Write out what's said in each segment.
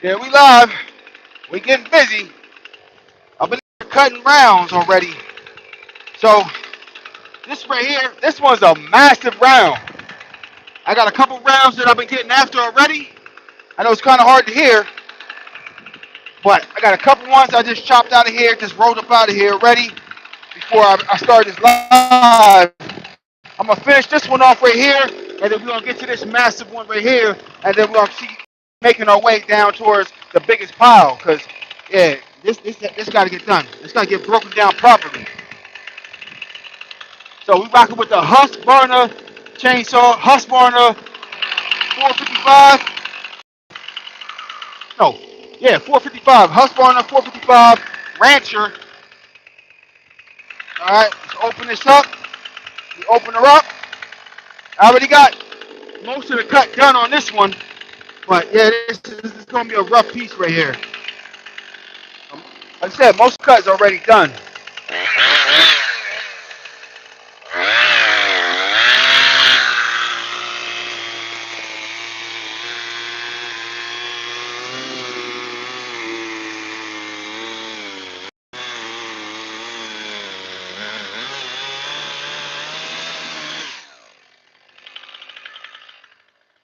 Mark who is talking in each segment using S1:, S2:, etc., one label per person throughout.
S1: Yeah, we live. We getting busy. I've been cutting rounds already. So this right here, this one's a massive round. I got a couple rounds that I've been getting after already. I know it's kind of hard to hear, but I got a couple ones I just chopped out of here, just rolled up out of here already before I start this live. I'm gonna finish this one off right here, and then we're gonna get to this massive one right here, and then we're gonna keep making our way down towards the biggest pile. Cause yeah, this got to get done. It's got to get broken down properly. So we rocking with the Husqvarna chainsaw, Husqvarna 455. No, yeah, 455. Husqvarna 455 Rancher. All right, let's open this up. We open her up. I already got most of the cut done on this one, but yeah, this is gonna be a rough piece right here. Like I said, most cuts already done.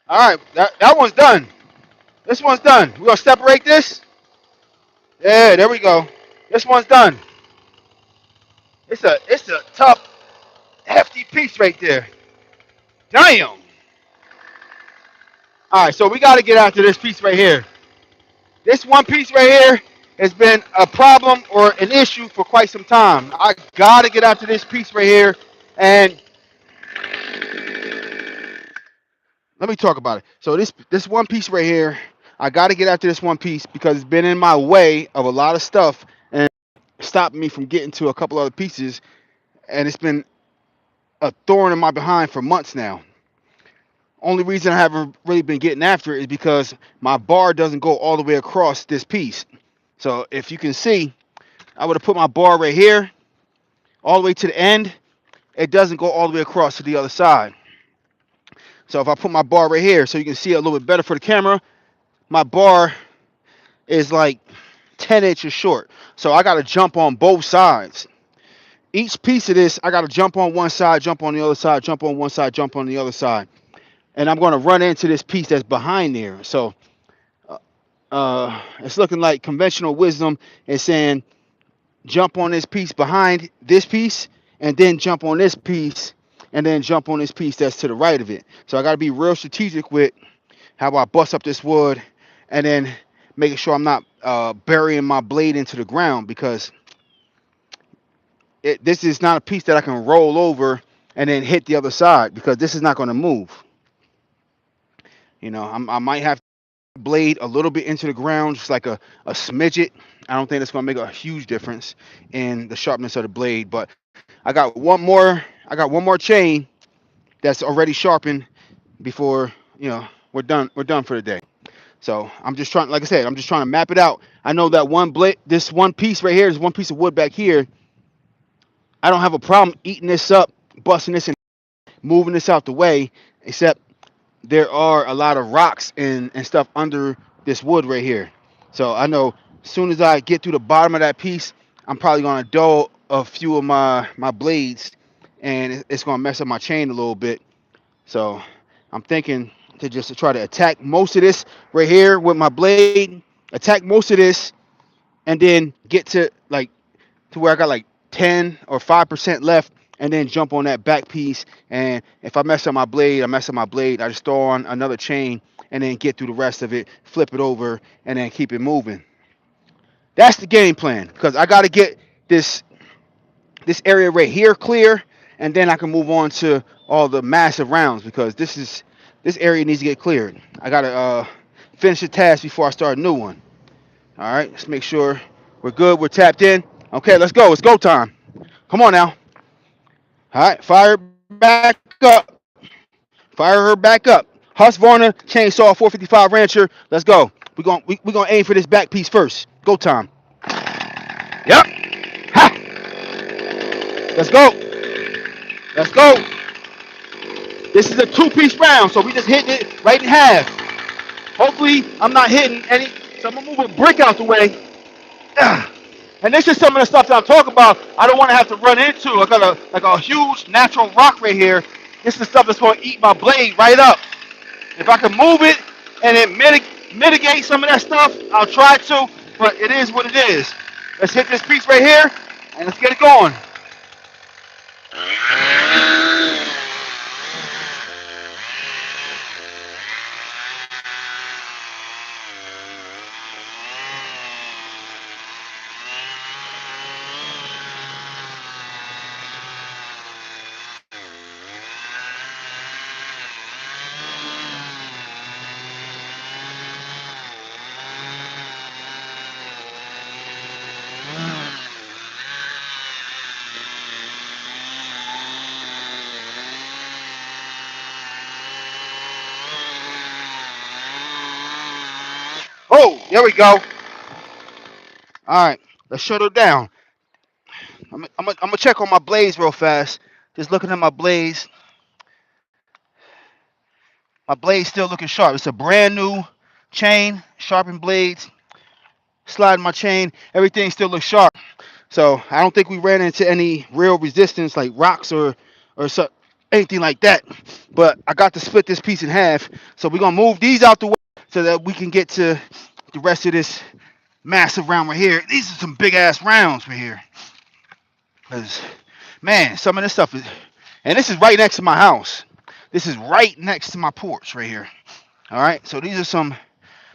S1: All right, that one's done. This one's done. We're gonna separate this. Yeah, there we go. This one's done. It's a tough, hefty piece right there. Damn. All right, so we got to get after this piece right here. This one piece right here has been a problem or an issue for quite some time. I got to get after this piece right here, and let me talk about it. So this one piece right here, I got to get after this one piece because it's been in my way of a lot of stuff and stopping me from getting to a couple other pieces, and it's been a thorn in my behind for months now. Only reason I haven't really been getting after it is because my bar doesn't go all the way across this piece. So if you can see, I would have put my bar right here, all the way to the end. It doesn't go all the way across to the other side. So if I put my bar right here, so you can see it a little bit better for the camera, my bar is like 10 inches short. So I got to jump on both sides. Each piece of this, I got to jump on one side, jump on the other side, jump on one side, jump on the other side. And I'm going to run into this piece that's behind there. So it's looking like conventional wisdom is saying jump on this piece behind this piece and then jump on this piece and then jump on this piece that's to the right of it. So I got to be real strategic with how I bust up this wood and then making sure I'm not burying my blade into the ground because this is not a piece that I can roll over and then hit the other side because this is not going to move. I might have blade a little bit into the ground, just like a smidget. I don't think that's gonna make a huge difference in the sharpness of the blade. But I got one more chain that's already sharpened before we're done for the day. So I'm just trying, like I said, I'm just trying to map it out. I know that one blade, this one piece right here, is one piece of wood back here. I don't have a problem eating this up, busting this and moving this out the way, except there are a lot of rocks and stuff under this wood right here. So I know as soon as I get to the bottom of that piece, I'm probably gonna dull a few of my blades, and it's gonna mess up my chain a little bit. So I'm thinking to try to attack most of this right here with my blade, attack most of this, and then get to where I got like 10 or 5% left, and then jump on that back piece. And if I mess up my blade, I mess up my blade. I just throw on another chain and then get through the rest of it, flip it over, and then keep it moving. That's the game plan because I got to get this area right here clear, and then I can move on to all the massive rounds because this area needs to get cleared. I got to finish the task before I start a new one. All right, let's make sure we're good. We're tapped in. Okay, let's go. It's go time. Come on now. All right, fire back up. Fire her back up. Husqvarna chainsaw 455 Rancher. Let's go. We gonna aim for this back piece first. Go time. Yep. Ha. Let's go. Let's go. This is a two-piece round, so we just hitting it right in half. Hopefully, I'm not hitting any So I'm gonna move a brick out the way. Ah. And this is some of the stuff that I'm talking about. I don't want to have to run into. I got a huge natural rock right here. This is the stuff that's going to eat my blade right up. If I can move it and it mitigate some of that stuff, I'll try to. But it is what it is. Let's hit this piece right here and let's get it going. Oh, there we go. All right, let's shut her down. I'm gonna check on my blades real fast. Just looking at my blades. My blade's still looking sharp. It's a brand new chain, sharpened blades, sliding my chain. Everything still looks sharp. So I don't think we ran into any real resistance like rocks or so, anything like that. But I got to split this piece in half. So we're gonna move these out the way so that we can get to the rest of this massive round right here. These are some big ass rounds right here. Cause man, some of this stuff is, and this is right next to my house. This is right next to my porch right here. All right, so these are some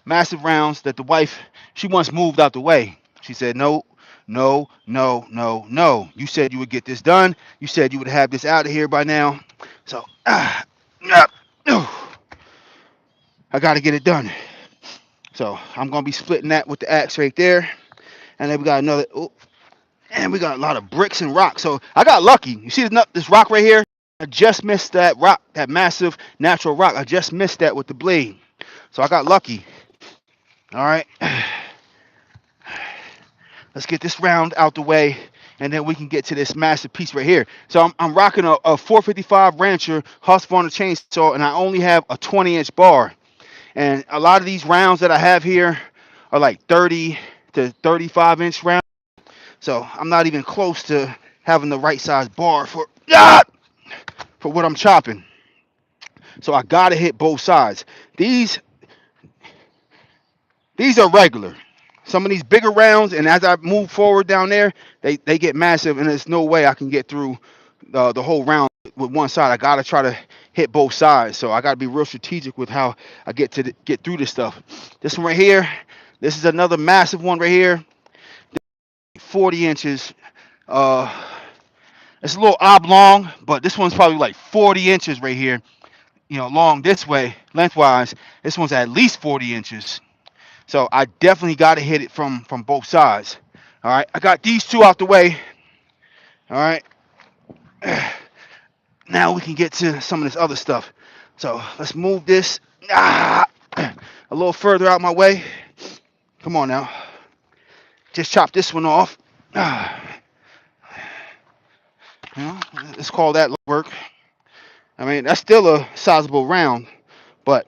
S1: massive rounds that the wife, she once moved out the way. She said, no, no, no, no, no. You said you would get this done. You said you would have this out of here by now. So, I got to get it done. So I'm going to be splitting that with the axe right there. And then we got another, oh, and we got a lot of bricks and rocks. So I got lucky. You see this rock right here? I just missed that rock, that massive natural rock. I just missed that with the blade. So I got lucky. All right. Let's get this round out the way, and then we can get to this massive piece right here. So I'm rocking a 455 Rancher Husqvarna chainsaw, and I only have a 20-inch bar. And a lot of these rounds that I have here are like 30 to 35-inch rounds. So I'm not even close to having the right size bar for what I'm chopping. So I gotta hit both sides. These are regular. Some of these bigger rounds, and as I move forward down there, they get massive, and there's no way I can get through the whole round with one side. I gotta try to hit both sides. So I gotta be real strategic with how I get through this stuff. This one right here, this is another massive one right here, 40 inches. It's a little oblong, but this one's probably like 40 inches right here. Long this way, lengthwise. This one's at least 40 inches. So I definitely got to hit it from both sides. All right, I got these two out the way. All right. Now we can get to some of this other stuff. So let's move this a little further out my way. Come on now. Just chop this one off. Let's call that work. I mean, that's still a sizable round, but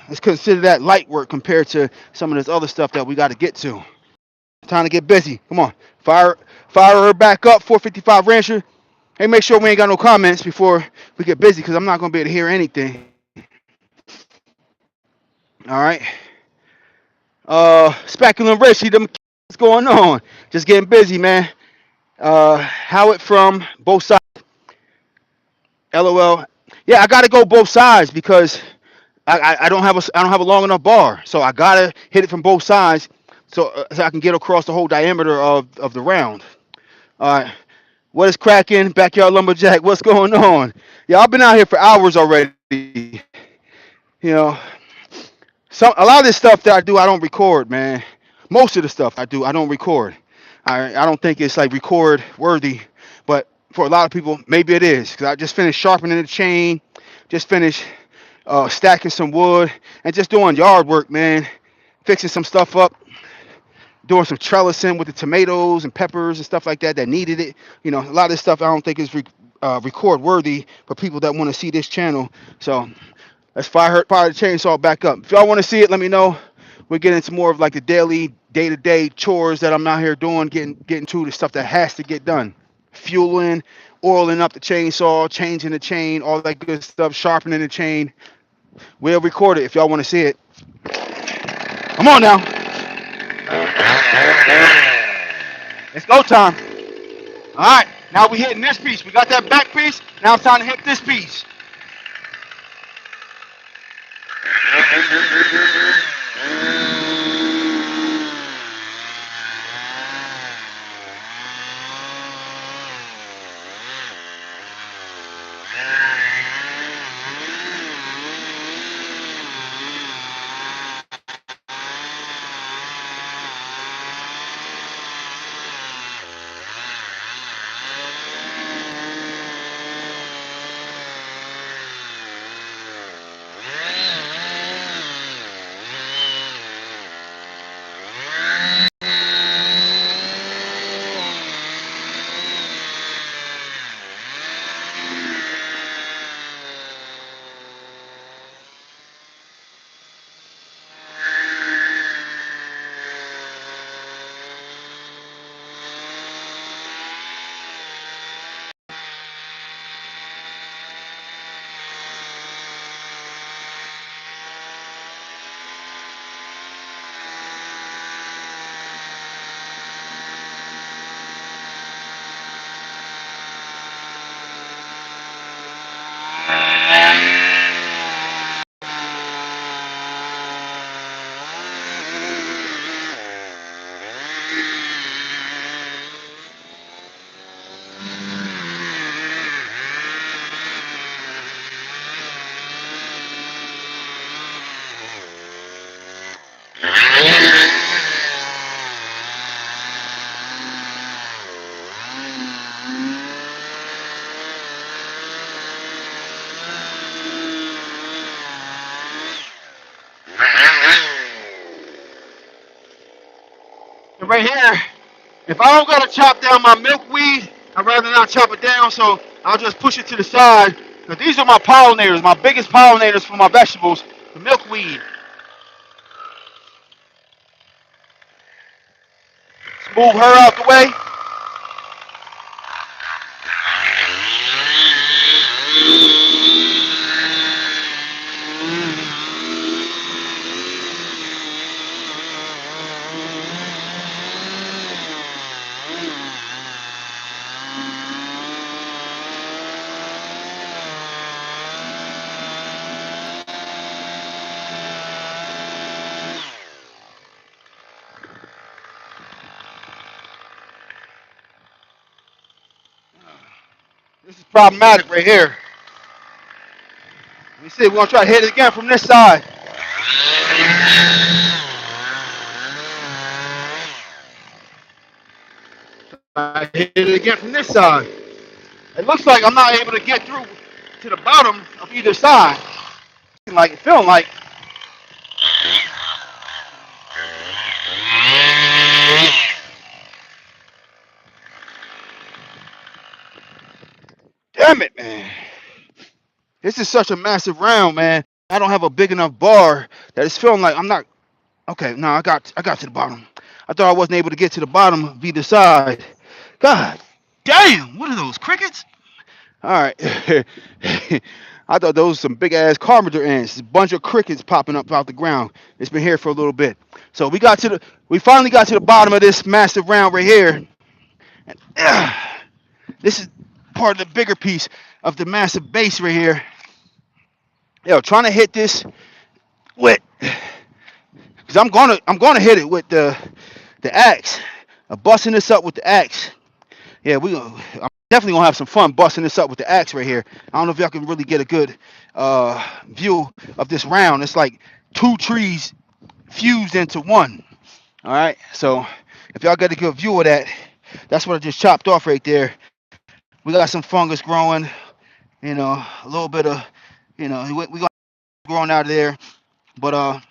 S1: let's consider that light work compared to some of this other stuff that we got to get to. Time to get busy. Come on. Fire her back up, 455 Rancher. Hey, make sure we ain't got no comments before we get busy, because I'm not going to be able to hear anything. All right. Speculum Richie, what's going on? Just getting busy, man. Howard from both sides. LOL. Yeah, I got to go both sides because I don't have a long enough bar, so I gotta hit it from both sides so I can get across the whole diameter of the round. All right, what is cracking, backyard lumberjack? What's going on? Yeah, I've been out here for hours already. A lot of this stuff that I do, I don't record, man. Most of the stuff I do, I don't record. I don't think it's like record worthy, but for a lot of people, maybe it is, because I just finished sharpening the chain, just finished stacking some wood, and just doing yard work, man. Fixing some stuff up, doing some trellising with the tomatoes and peppers and stuff like that needed it. A lot of this stuff I don't think is record worthy for people that want to see this channel. So let's fire the chainsaw back up. If y'all want to see it, let me know. we get into more of like the daily, day-to-day chores that I'm out here doing, getting to the stuff that has to get done. Fueling, oiling up the chainsaw, changing the chain, all that good stuff, sharpening the chain. We'll record it if y'all want to see it. Come on now. It's go time. All right, now we hitting this piece. We got that back piece. Now it's time to hit this piece. And right here, if I don't gotta chop down my milkweed, I'd rather not chop it down, so I'll just push it to the side. Because these are my pollinators, my biggest pollinators for my vegetables, the milkweed. Let's move her out the way. This is problematic right here. Let me see, we're gonna try to hit it again from this side. I hit it again from this side. It looks like I'm not able to get through to the bottom of either side. Like feeling like, damn it, man. This is such a massive round, man. I don't have a big enough bar that it's feeling like I'm not. Okay, no, I got to the bottom. I thought I wasn't able to get to the bottom of either side. God damn, what are those crickets? All right. I thought those were some big ass carpenter ants. A bunch of crickets popping up out the ground. It's been here for a little bit. So we finally got to the bottom of this massive round right here. And, this is part of the bigger piece of the massive base right here. Yo, trying to hit this with, because I'm gonna hit it with the axe. I'm busting this up with the axe. Yeah, I'm definitely gonna have some fun busting this up with the axe right here. I don't know if y'all can really get a good view of this round. It's like two trees fused into one. All right, so if y'all get a good view of that, that's what I just chopped off right there. We got some fungus growing, a little bit of, we got growing out of there, but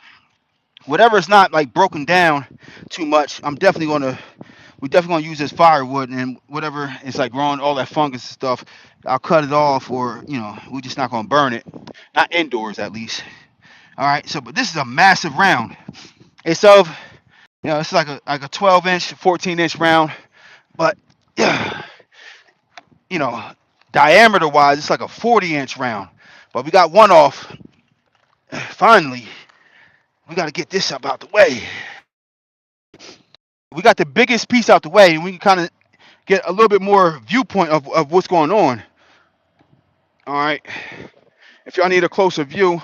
S1: whatever is not like broken down too much, we definitely gonna use this firewood, and whatever is like growing all that fungus and stuff, I'll cut it off, or we just not gonna burn it, not indoors at least. All right, so but this is a massive round. It's of, it's like a 12-inch, 14-inch round, but you know, diameter wise, it's like a 40-inch round. But we got one off. Finally, we got to get this up out the way. We got the biggest piece out the way, and we can kind of get a little bit more viewpoint of what's going on. All right. If y'all need a closer view,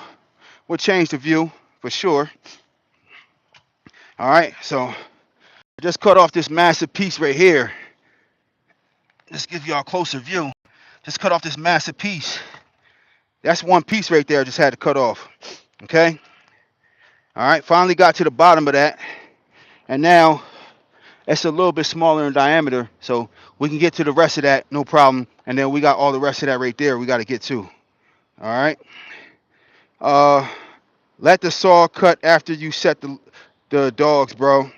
S1: we'll change the view for sure. All right. So I just cut off this massive piece right here. Let's give y'all a closer view. Just cut off this massive piece. That's one piece right there I just had to cut off. Okay. All right. Finally got to the bottom of that. And now it's a little bit smaller in diameter. So we can get to the rest of that, no problem. And then we got all the rest of that right there we got to get to. All right. Let the saw cut after you set the dogs, bro.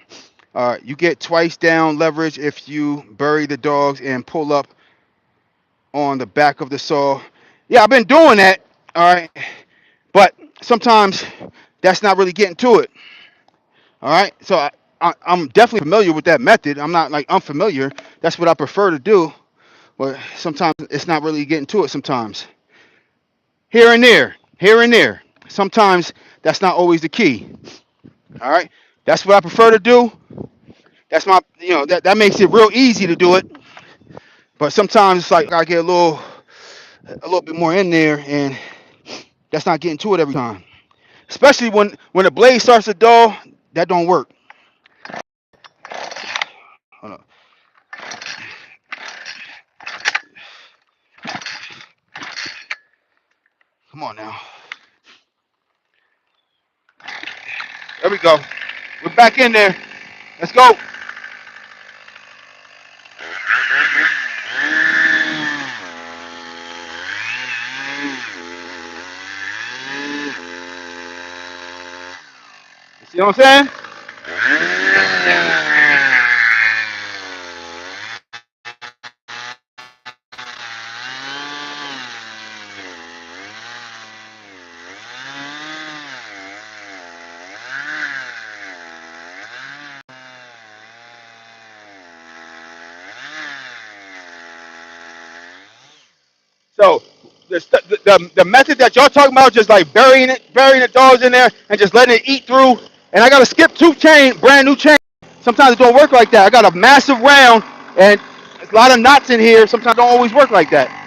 S1: You get twice down leverage if you bury the dogs and pull up on the back of the saw. Yeah, I've been doing that. All right. But sometimes that's not really getting to it. All right. So I'm definitely familiar with that method. I'm not like unfamiliar. That's what I prefer to do. But sometimes it's not really getting to it sometimes. Here and there. Here and there. Sometimes that's not always the key. All right. That's what I prefer to do. That's my, that makes it real easy to do it. But sometimes it's like I get a little bit more in there, and that's not getting to it every time. Especially when the blade starts to dull, that don't work. Hold on. Come on now. There we go. We're back in there. Let's go. You see what I'm saying? So the method that y'all talking about, just like burying the dogs in there and just letting it eat through. And I got to skip two chain, brand new chain. Sometimes it don't work like that. I got a massive round and a lot of knots in here. Sometimes it don't always work like that.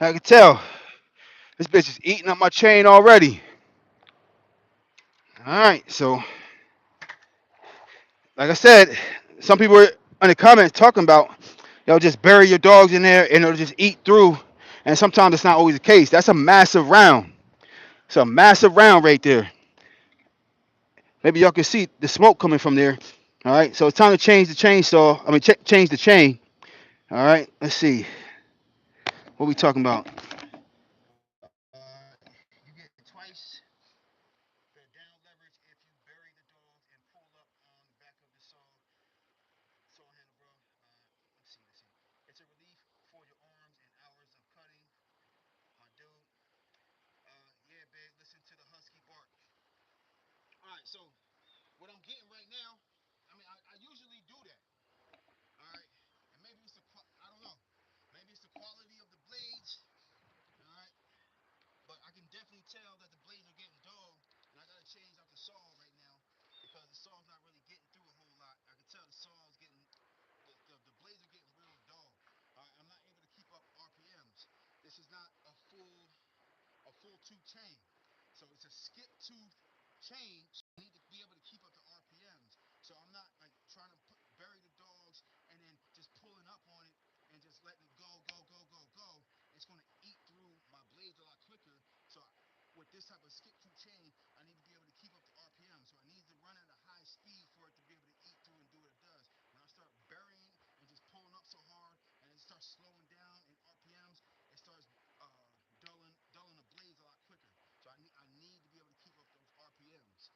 S1: I can tell this bitch is eating up my chain already. All right, so like I said, some people were in the comments talking about, yo, just bury your dogs in there and it'll just eat through. And sometimes it's not always the case. That's a massive round. It's a massive round right there. Maybe y'all can see the smoke coming from there. All right, so it's time to change the chainsaw. I mean, change the chain. All right, let's see. What we talking about? You get twice the down leverage if you bury the dogs and pull up on the back of the saw handle, bro. Let's see. It's a relief for your arms and hours of cutting, my dude. Yeah, babe. Listen to the husky bark. All right, so what I'm getting right now, I mean, I usually do that. All right, and maybe it's I don't know. Maybe it's the quality of the blades. All right, but I can definitely tell that the blades are getting dull, and I gotta change out the saw right now because the saw's not really getting through a whole lot. I can tell the saw's getting the blades are getting real dull. All right, I'm not able to keep up RPMs. This is not a full tooth chain, so it's a skip tooth chain. So I need to be able to keep up the RPMs. So I'm not like trying to bury the dogs and then just pulling up on it and just letting it go. It's going to eat through my blades a lot quicker. So with this type of skip tooth chain, I need to be able to keep up the RPM. So I need to run at a high speed for it to be able to eat through and do what it does. When I start burying and just pulling up so hard and it starts slowing down in RPMs, it starts dulling the blades a lot quicker. So I need to be able to keep up those RPMs.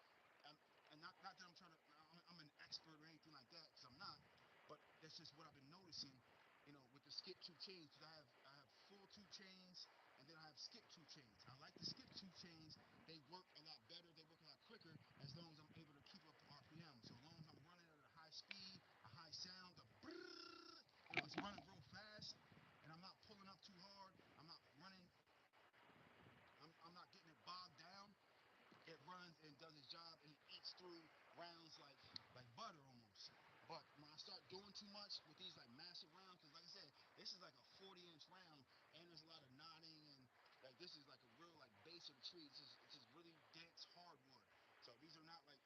S1: Um, and not that I'm an expert or anything like that, because I'm not. But that's just what I've been noticing, with the skip tooth chains. Because I have full tooth chains, and then I have skip tooth chains. I like the skip tooth chains. They work a lot better. They work a lot quicker as long as I'm able to keep up the RPM. So as long as I'm running at a high speed, a high sound, it's running real fast, and I'm not pulling up too hard. I'm not running. I'm not getting it bogged down. It runs and does its job, and it eats through rounds like butter almost. But when I start doing too much with these like massive rounds, because like I said, this is like a 40-inch round, and there's a lot of knotting, and like this is like a real like base of the tree. This is really dense hardwood. So these are not like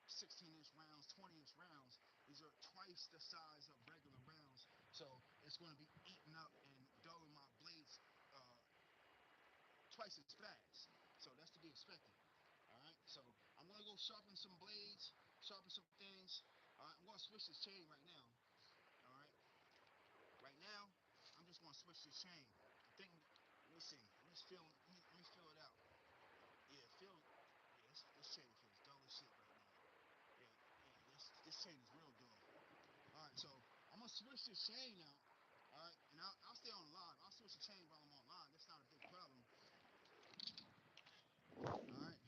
S1: 16-inch rounds, 20-inch rounds. These are twice the size of regular rounds. So it's going to be eating up and dulling my blades uh, twice as fast. So that's to be expected. All right. So I'm gonna go sharpen some blades, sharpen some things. All right. I'm gonna switch this chain right now. All right. Right now, I'm just gonna switch this chain. I think. Let me see. Let me feel. Let me feel it out. Yeah, it feels. Yeah, this chain feels dull as shit right now. Yeah. This chain is real dull. All right. So I'm gonna switch this chain out. All right. And I'll stay on live. I'll switch the chain while I'm online. That's not a big problem. All right.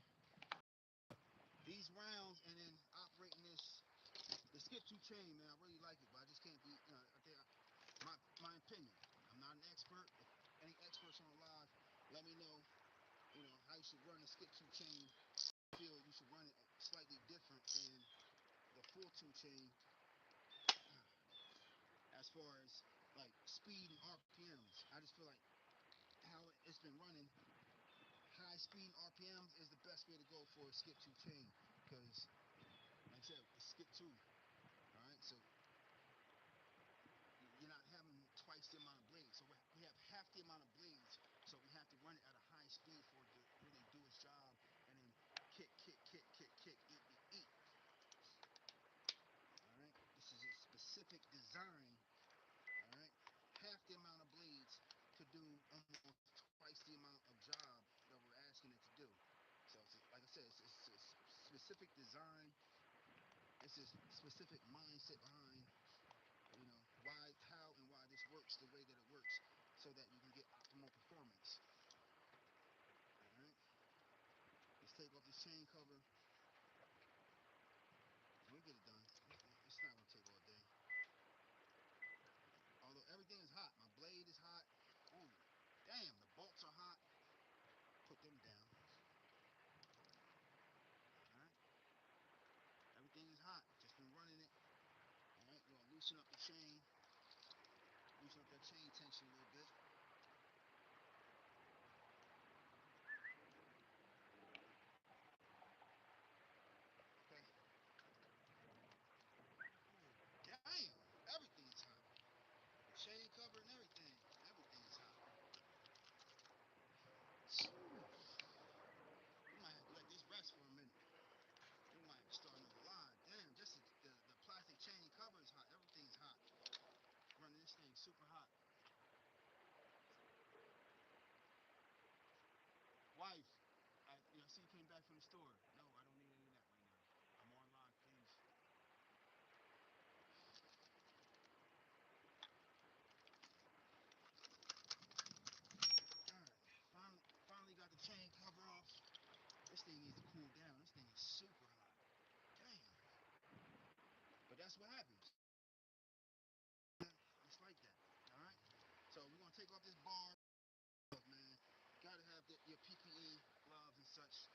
S1: These rounds and then operating the skip to chain, man, I really like it, but I just can't be, I think my opinion. I'm not an expert. If any experts on live, let me know, how you should run the skip to chain. I feel you should run it slightly different than the full two chain as far as like speed and RPMs. I just feel like how it's been running, high speed RPMs is the best way to go for a skip to chain because, like I said, it's skip two. All right, so you're not having twice the amount of blades. So we have half the amount of blades. So we have to run it at a high speed for it to really do its job, and then kick, eat. All right. This is a specific design. All right. Half the amount of blades to do almost twice the amount of job that we're asking it to do. So like I said, it's a specific design. It's a specific mindset behind how and why this works the way that it works so that you can get optimal performance. All right, let's take off this chain cover. We'll get it done. It's not gonna take all day. Although everything is hot, my blade is hot. Ooh, damn, the bolts are hot. Put them down. All right, everything is hot. Just been running it. All right, we're gonna loosen up the chain, loosen up that chain tension a little bit. store. No, I don't need any of that right now. I'm online, please. All right, finally got the chain cover off. This thing needs to cool down. This thing is super hot. Damn. But that's what happens. It's like that. All right. So we're gonna take off this bar, man. Gotta have your PPE gloves and such.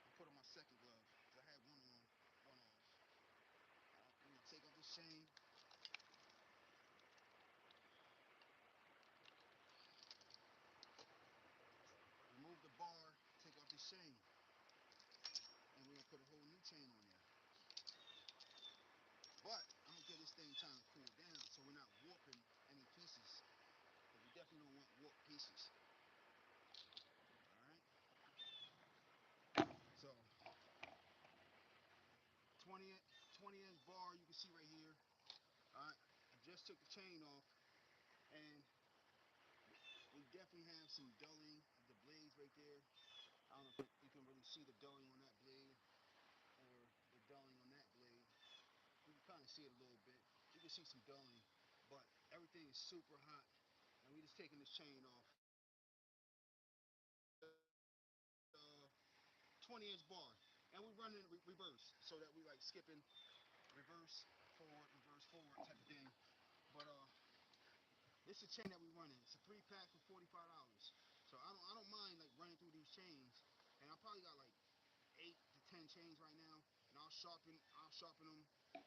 S1: I put on my second glove because I had one on, one off. All right. We're gonna take off this chain, remove the bar, take off this chain, and we're gonna put a whole new chain on there. But I'm gonna give this thing time to cool down so we're not warping any pieces. Because we definitely don't want warped pieces. All right. So 20 20-inch bar you can see right here. All right. I just took the chain off, and we definitely have some dulling of the blades right there. I don't know if you can really see the dulling on that blade or the dulling on that blade. You can kind of see it a little bit. You can see some dulling, but everything is super hot, and we just taking this chain off. 20-inch bar, and we run in reverse so that we like skipping reverse forward type of thing. But this is a chain that we run in. It's a 3-pack for $45. So I don't mind like running through these chains, and I probably got like 8 to 10 chains right now, and I'll sharpen them.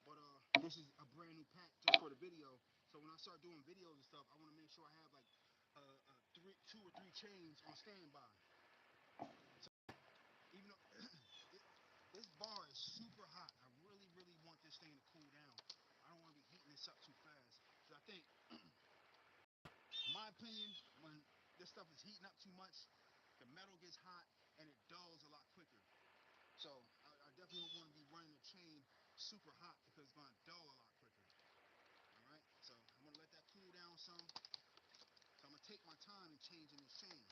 S1: But this is a brand new pack just for the video. So when I start doing videos and stuff, I want to make sure I have like 2 or 3 chains on standby. So even though this bar is super hot, I really want this thing to cool down. I don't want to be heating this up too fast. So I think, in my opinion, when this stuff is heating up too much, the metal gets hot and it dulls a lot quicker. So I definitely don't want to be running the chain super hot because it's going to dull a lot quicker. All right, so I'm going to let that cool down some. So I'm going to take my time in changing this chain.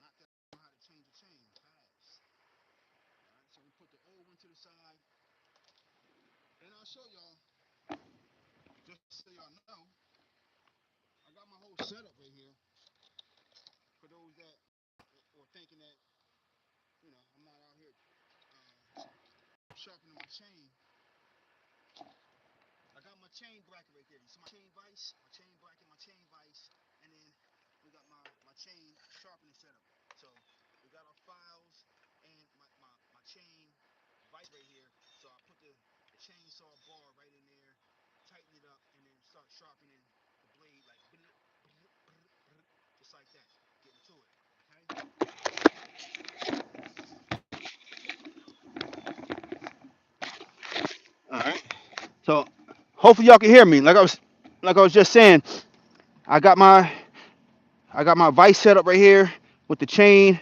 S1: Not that I know how to change a chain fast. All right, so we put the old one to the side. And I'll show y'all, just so y'all know, I got my whole setup right here. For those that or thinking that, I'm not out here sharpening my chain. I got my chain bracket right there. You see my chain vise, my chain bracket, my chain vise, and then we got my chain sharpening setup. So we got our files and my chain vise right here. So I put the chainsaw bar right in there, tighten it up, and then start sharpening the blade like just like that, getting to it. Okay. All right. So hopefully y'all can hear me. Like I was just saying, I got my I got my vise set up right here with the chain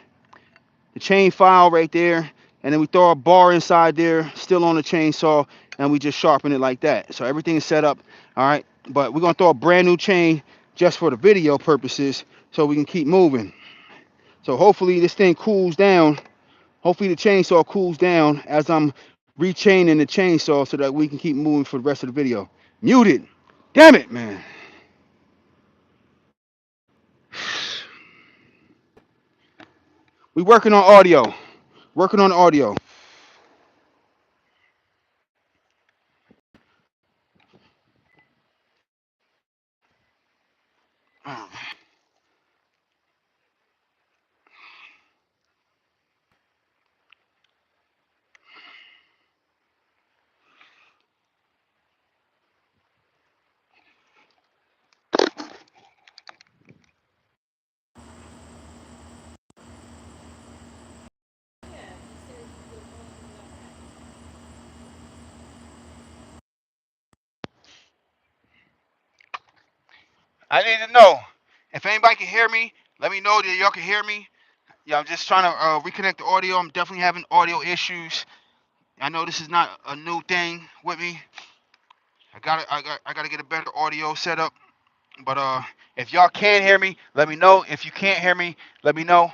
S1: file right there, and then we throw a bar inside there, still on the chainsaw, and we just sharpen it like that. So everything is set up. All right. But we're gonna throw a brand new chain just for the video purposes, so we can keep moving. So hopefully this thing cools down. Hopefully the chainsaw cools down as I'm rechaining the chainsaw so that we can keep moving for the rest of the video. Muted. Damn it, man. We working on audio. Working on audio. I need to know if anybody can hear me. Let me know that y'all can hear me. Yeah, I'm just trying to reconnect the audio. I'm definitely having audio issues. I know this is not a new thing with me. I gotta get a better audio setup. But if y'all can hear me, let me know. If you can't hear me, let me know.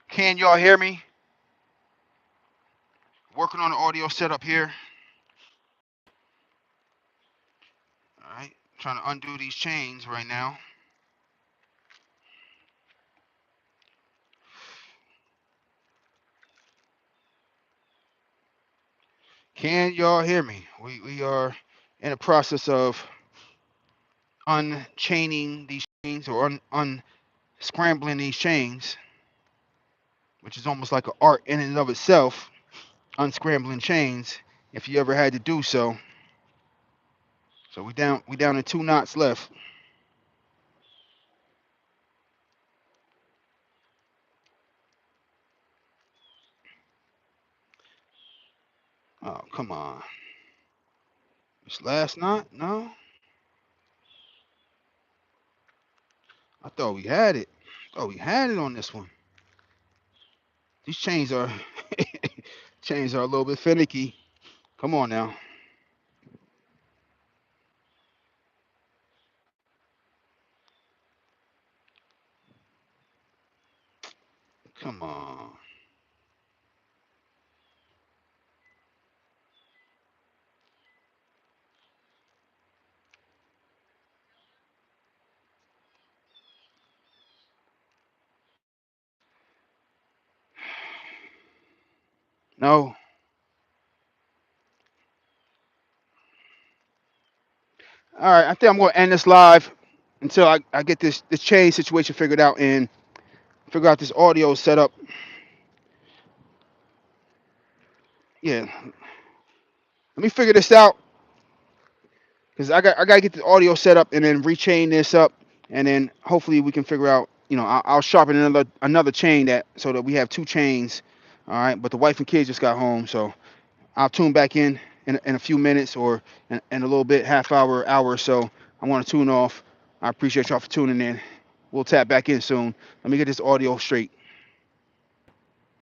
S1: Can y'all hear me? Working on the audio setup here. All right. Trying to undo these chains right now. Can y'all hear me? We are in the process of unchaining these chains or unscrambling these chains, which is almost like an art in and of itself. Unscrambling chains, if you ever had to do so. So we down to 2 knots left. Oh, come on. This last knot? No? I thought we had it. Oh, we had it on this one. These chains are chains are a little bit finicky. Come on now. Come on. No. All right, I think I'm going to end this live until I get this chain situation figured out and figure out this audio setup. Yeah, let me figure this out because I gotta get the audio set up and then rechain this up, and then hopefully we can figure out. I'll sharpen another chain that so that we have 2 chains. All right, but the wife and kids just got home, so I'll tune back in a few minutes or in a little bit, half hour or so. I want to tune off. I appreciate y'all for tuning in. We'll tap back in soon. Let me get this audio straight.